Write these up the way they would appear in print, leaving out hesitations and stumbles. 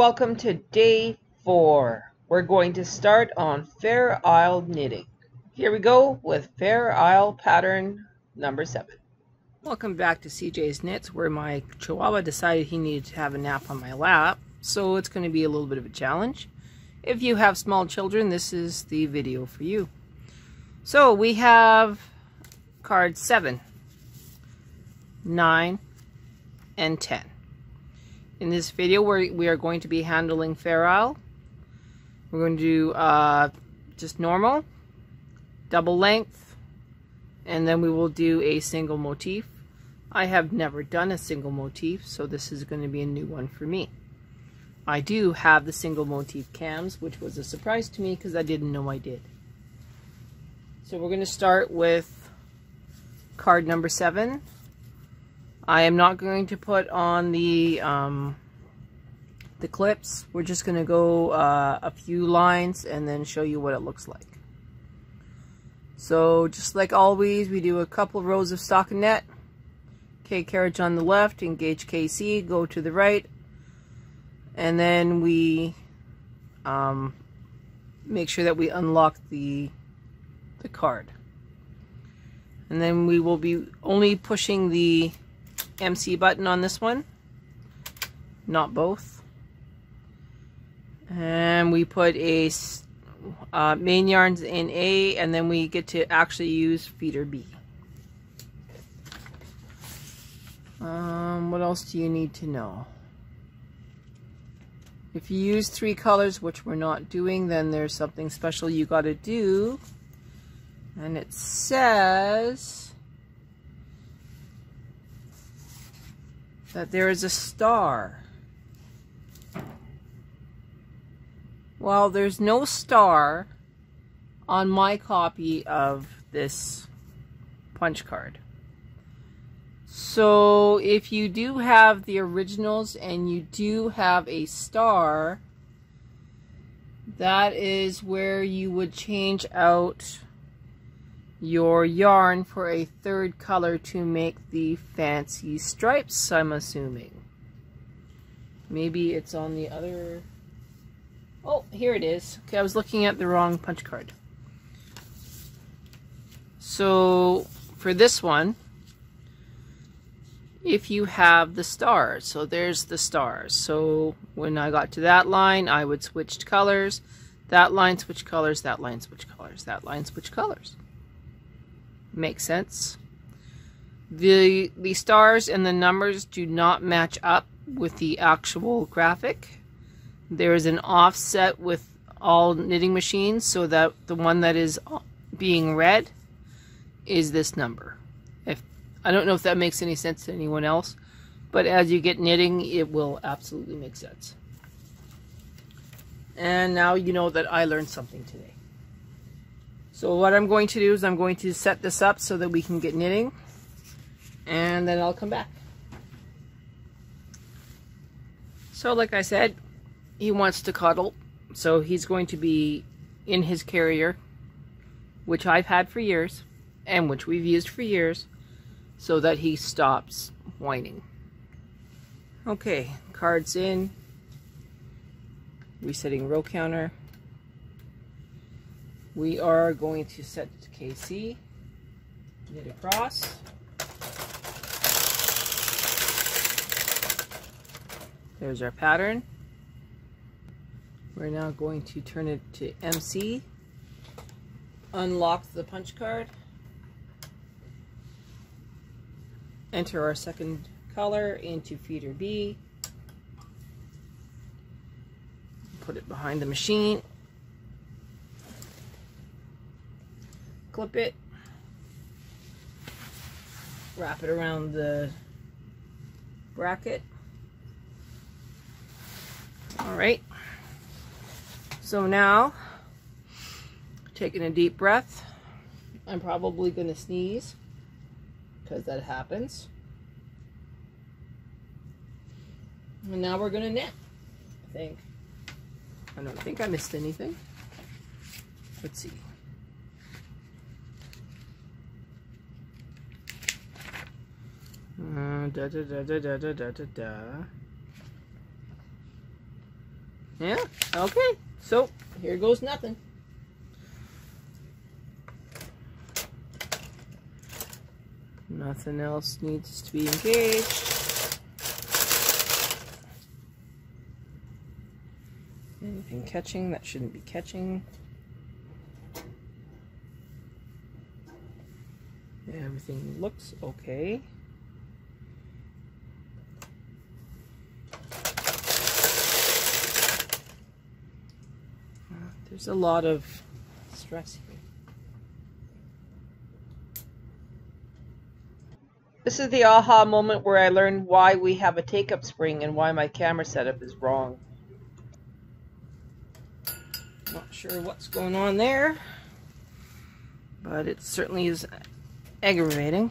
welcome to day 4. We're going to start on Fair Isle knitting. Here we go with Fair Isle pattern number 7. Welcome back to CJ's Knits, where my Chihuahua decided he needed to have a nap on my lap, so it's going to be a little bit of a challenge. If you have small children, this is the video for you. So we have cards 7, 9, and 10. In this video, we are going to be handling Fair Isle. We're going to do just normal, double length, and then we will do a single motif. I have never done a single motif, so this is going to be a new one for me. I do have the single motif cams, which was a surprise to me because I didn't know I did. So we're going to start with card number 7. I am not going to put on the clips. We're just going to go a few lines and then show you what it looks like. So just like always, we do a couple rows of stockinette. K carriage on the left, engage KC, go to the right, and then we make sure that we unlock the card. And then we will be only pushing the MC button on this one, not both. And we put a main yarns in A, and then we get to actually use feeder B. What else do you need to know? If you use 3 colors, which we're not doing, then there's something special you got to do. And it says that there is a star. Well, there's no star on my copy of this punch card. So if you do have the originals and you do have a star, that is where you would change out your yarn for a 3rd color to make the fancy stripes, I'm assuming. Maybe it's on the other... Oh, here it is. Okay, I was looking at the wrong punch card. So for this one, if you have the stars, so there's the stars. So when I got to that line, I would switch colors. That line switch colors, that line switch colors, that line switch colors. Makes sense. The stars and the numbers do not match up with the actual graphic. There is an offset with all knitting machines, so that the one that is being read is this number. I don't know if that makes any sense to anyone else, but as you get knitting, it will absolutely make sense. And now you know that I learned something today. So what I'm going to do is I'm going to set this up so that we can get knitting, and then I'll come back. So like I said, he wants to cuddle, so he's going to be in his carrier, which I've had for years, and which we've used for years, so that he stops whining. Okay, cards in, resetting row counter. We are going to set to KC, knit across. There's our pattern. We're now going to turn it to MC, unlock the punch card, enter our 2nd color into feeder B, put it behind the machine, clip it, wrap it around the bracket. Alright, so now, taking a deep breath, I'm probably going to sneeze, because that happens. And now we're going to knit, I think. I don't think I missed anything. Let's see. Yeah, okay. So, here goes nothing. Nothing else needs to be engaged. Anything catching that shouldn't be catching. Everything looks okay. There's a lot of stress here. This is the aha moment where I learned why we have a take-up spring and why my camera setup is wrong. Not sure what's going on there, but it certainly is aggravating.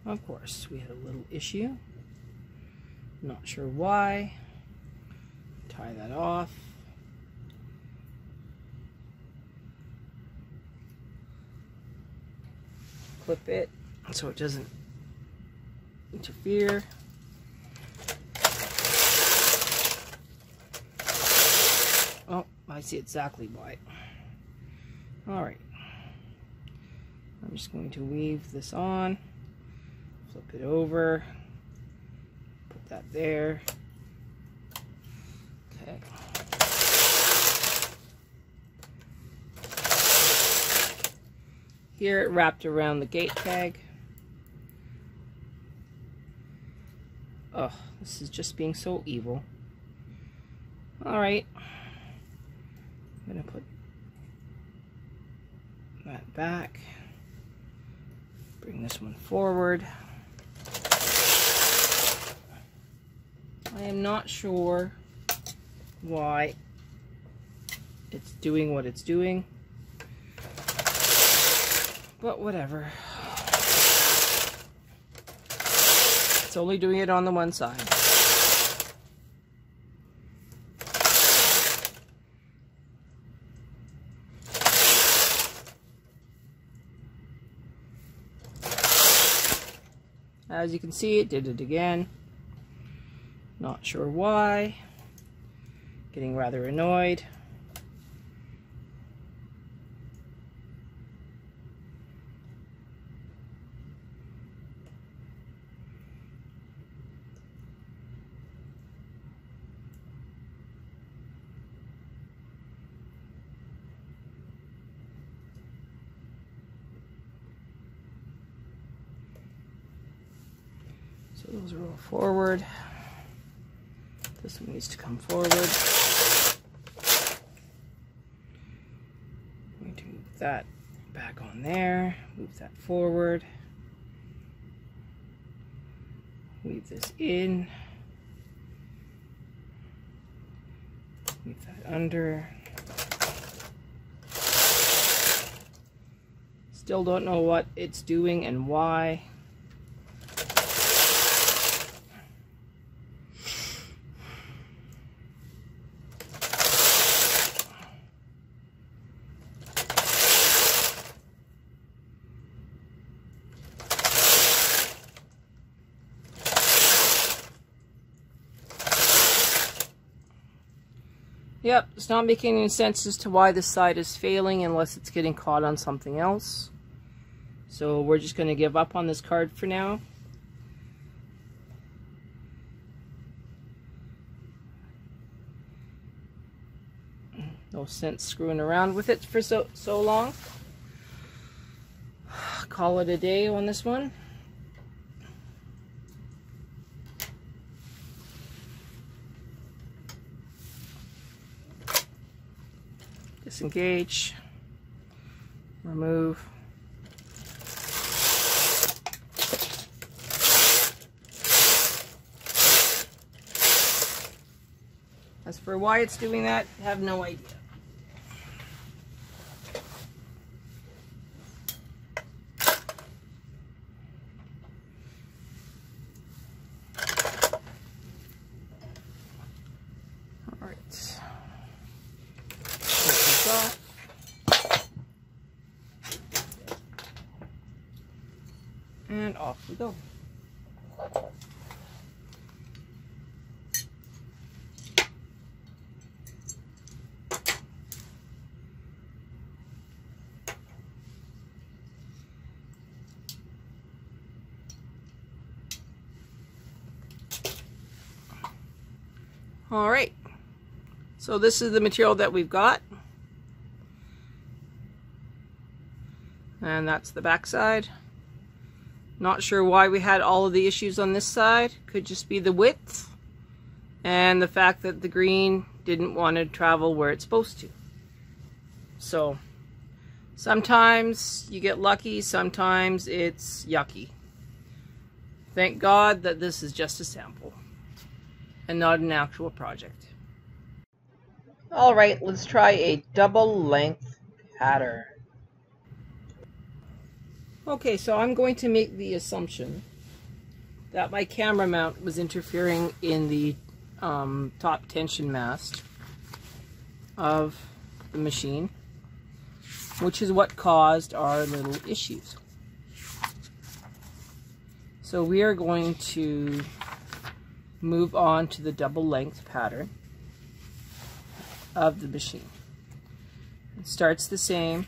Of course, we had a little issue. Not sure why. Tie that off. Clip it so it doesn't interfere. Oh, I see exactly why. All right. I'm just going to weave this on. Flip it over, put that there. Okay. Here it wrapped around the gate tag. Oh, this is just being so evil. All right. I'm gonna put that back. Bring this one forward. I am not sure why it's doing what it's doing, but whatever. It's only doing it on the one side. As you can see, it did it again. Not sure why. Getting rather annoyed. So those are all forward. This one needs to come forward. I'm going to move that back on there. Move that forward. Weave this in. Weave that under. Still don't know what it's doing and why. Yep, it's not making any sense as to why this side is failing unless it's getting caught on something else. So we're just going to give up on this card for now. No sense screwing around with it for so long. Call it a day on this one. Disengage, remove. As for why it's doing that, I have no idea. All right. Take this off. And off we go. All right, so this is the material that we've got, and that's the back side. Not sure why we had all of the issues on this side. Could just be the width and the fact that the green didn't want to travel where it's supposed to. So sometimes you get lucky, sometimes it's yucky. Thank God that this is just a sample and not an actual project. All right, let's try a double length pattern. Okay, so I'm going to make the assumption that my camera mount was interfering in the top tension mast of the machine, which is what caused our little issues. So we are going to move on to the double length pattern of the machine. It starts the same,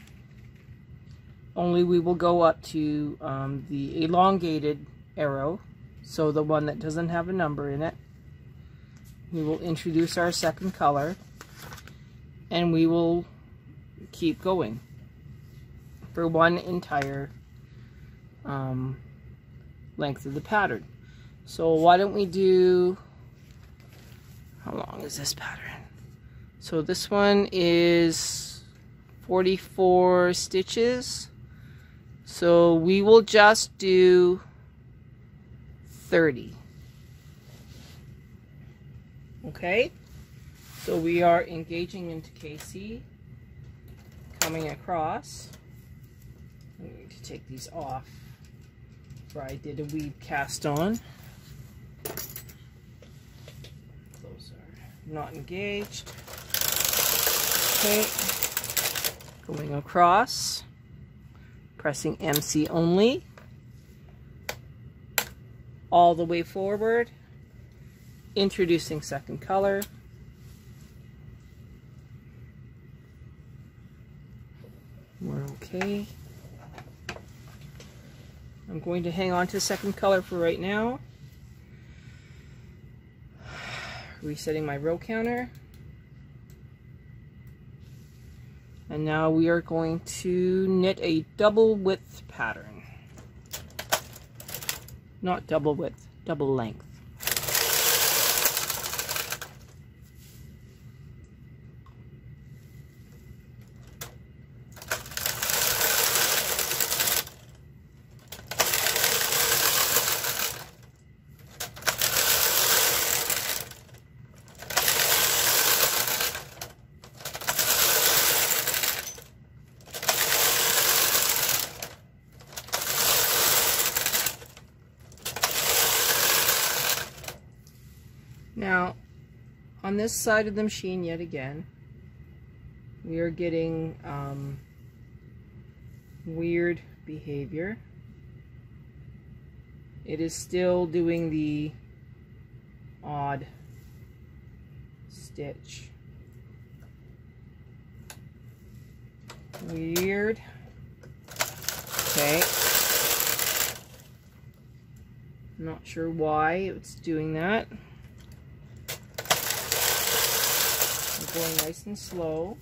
only we will go up to the elongated arrow, so the one that doesn't have a number in it. We will introduce our second color, and we will keep going for one entire length of the pattern. So why don't we do, how long is this pattern? So this one is 44 stitches. So we will just do 30. Okay? So we are engaging into KC, coming across. I need to take these off where I did a weave cast on. Those are not engaged. Okay, going across, pressing MC only, all the way forward, introducing second color. We're okay. I'm going to hang on to second color for right now. Resetting my row counter. And now we are going to knit a double width pattern. Not double width, double length. Now, on this side of the machine, yet again, we are getting weird behavior. It is still doing the odd stitch. Weird. Okay. Not sure why it's doing that. Going nice and slow.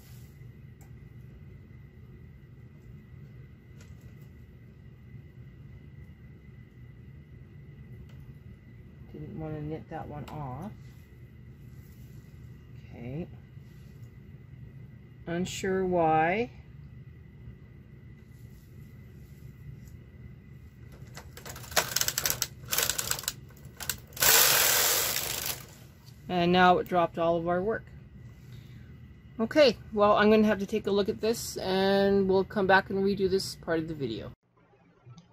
Didn't want to knit that one off. Okay. Unsure why. And now it dropped all of our work. Okay, well, I'm going to have to take a look at this and we'll come back and redo this part of the video.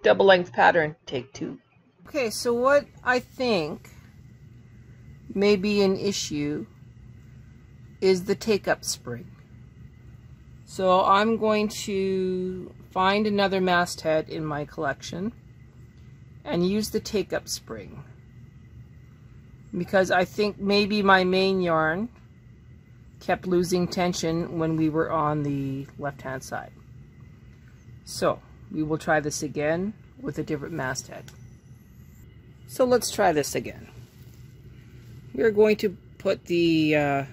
Double length pattern, take 2. Okay, so what I think may be an issue is the take-up spring. So I'm going to find another masthead in my collection and use the take-up spring, because I think maybe my main yarn kept losing tension when we were on the left-hand side. So we will try this again with a different masthead. So let's try this again. We're going to put the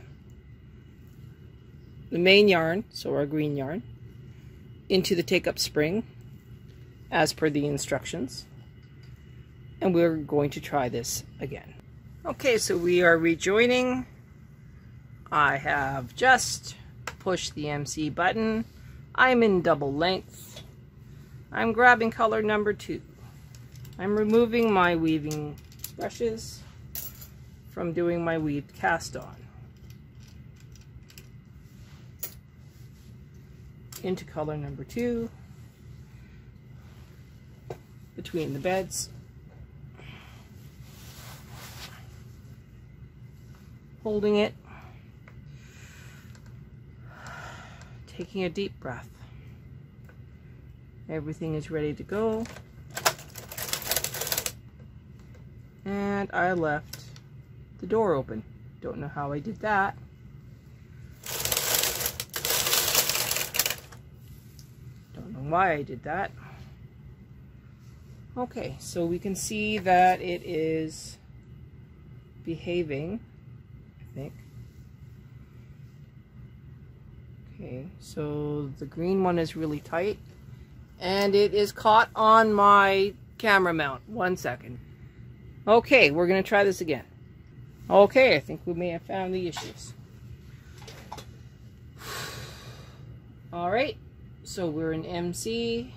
main yarn, so our green yarn, into the take-up spring as per the instructions, and we're going to try this again. Okay, so we are rejoining. I have just pushed the MC button. I'm in double length. I'm grabbing color number 2. I'm removing my weaving brushes from doing my weaved cast on. Into color number 2, between the beds. Holding it. Taking a deep breath. Everything is ready to go. And I left the door open. Don't know how I did that. Don't know why I did that. Okay, so we can see that it is behaving, I think. Okay, so the green one is really tight, and it is caught on my camera mount. 1 second. Okay, we're going to try this again. Okay, I think we may have found the issues. Alright, so we're in MC,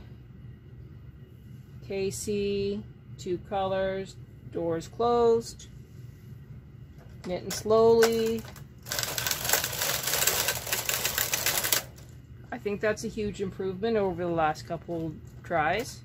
KC, 2 colors, doors closed, knitting slowly. I think that's a huge improvement over the last couple tries.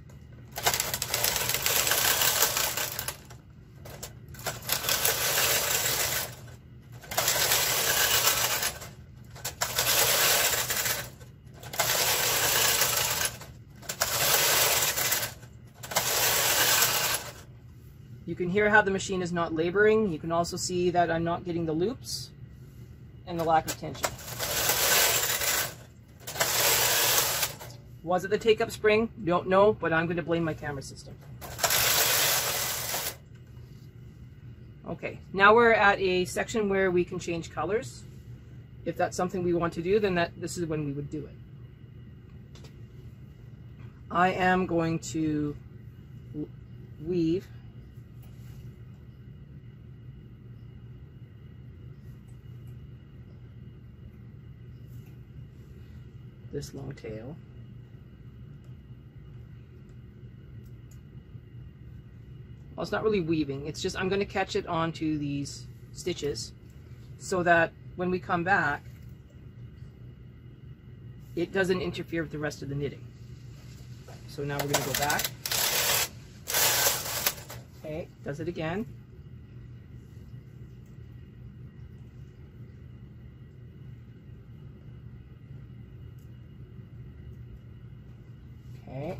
You can hear how the machine is not laboring. You can also see that I'm not getting the loops and the lack of tension. Was it the take-up spring? Don't know, but I'm going to blame my camera system. Okay, now we're at a section where we can change colors. If that's something we want to do, then this is when we would do it. I am going to weave this long tail. Well, it's not really weaving, it's just I'm going to catch it onto these stitches so that when we come back it doesn't interfere with the rest of the knitting. So now we're going to go back. Okay, does it again. Okay.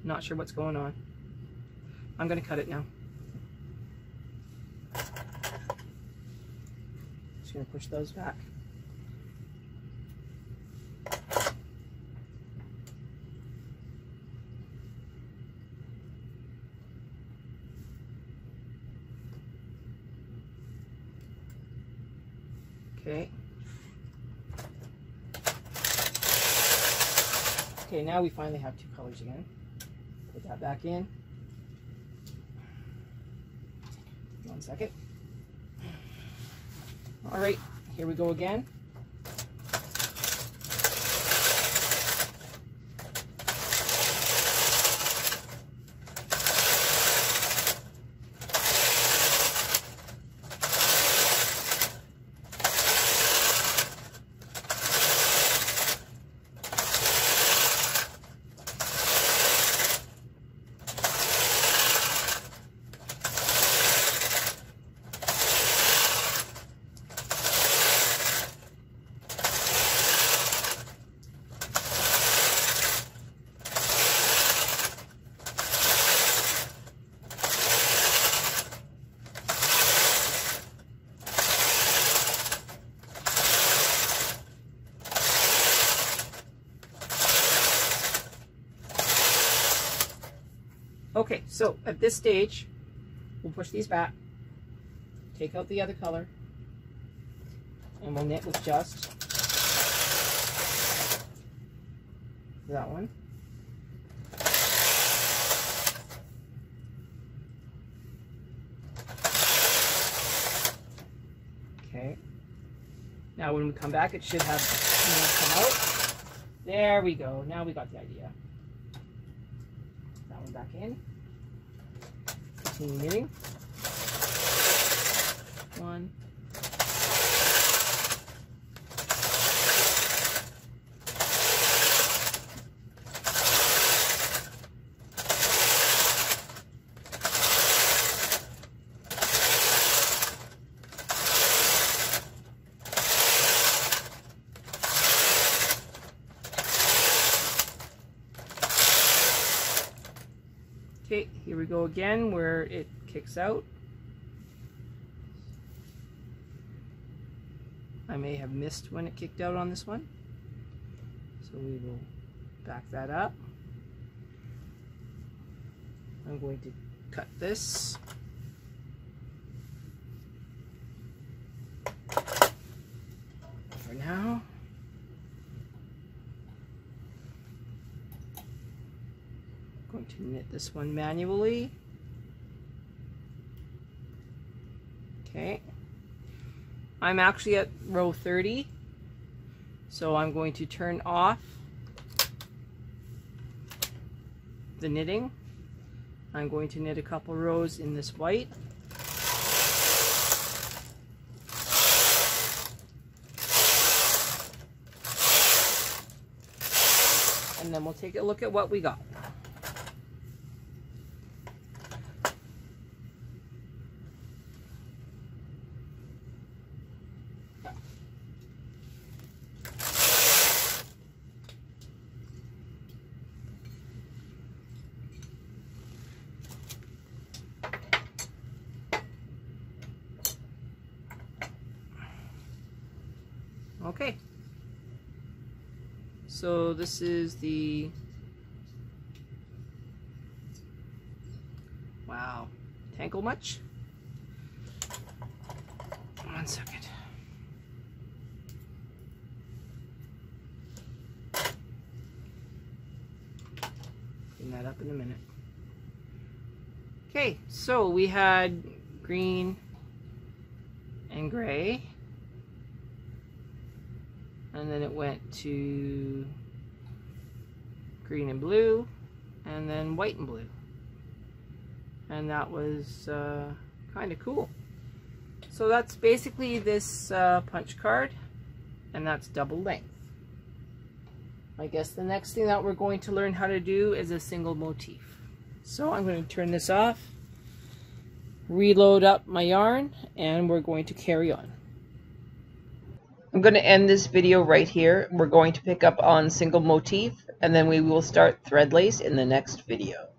Not sure what's going on. I'm going to cut it now. Just going to push those back. Okay. Okay, now we finally have 2 colors again. Put that back in. 1 second. All right, here we go again. Okay, so at this stage, we'll push these back, take out the other color, and we'll knit with just that one. Okay. Now when we come back, it should have come out. There we go. Now we got the idea. That one back in. Continue knitting. One. Okay, here we go again where it kicks out. I may have missed when it kicked out on this one, so we will back that up. I'm going to cut this. For now. Going to knit this one manually. Okay. I'm actually at row 30, so I'm going to turn off the knitting. I'm going to knit a couple rows in this white. And then we'll take a look at what we got. Okay, so this is the, wow, tangle much? One second. Clean that up in a minute. Okay, so we had green and gray. And then it went to green and blue, and then white and blue. And that was kind of cool. So that's basically this punch card, and that's double length. I guess the next thing that we're going to learn how to do is a single motif. So I'm going to turn this off, reload up my yarn, and we're going to carry on. I'm going to end this video right here. We're going to pick up on single motif, and then we will start thread lace in the next video.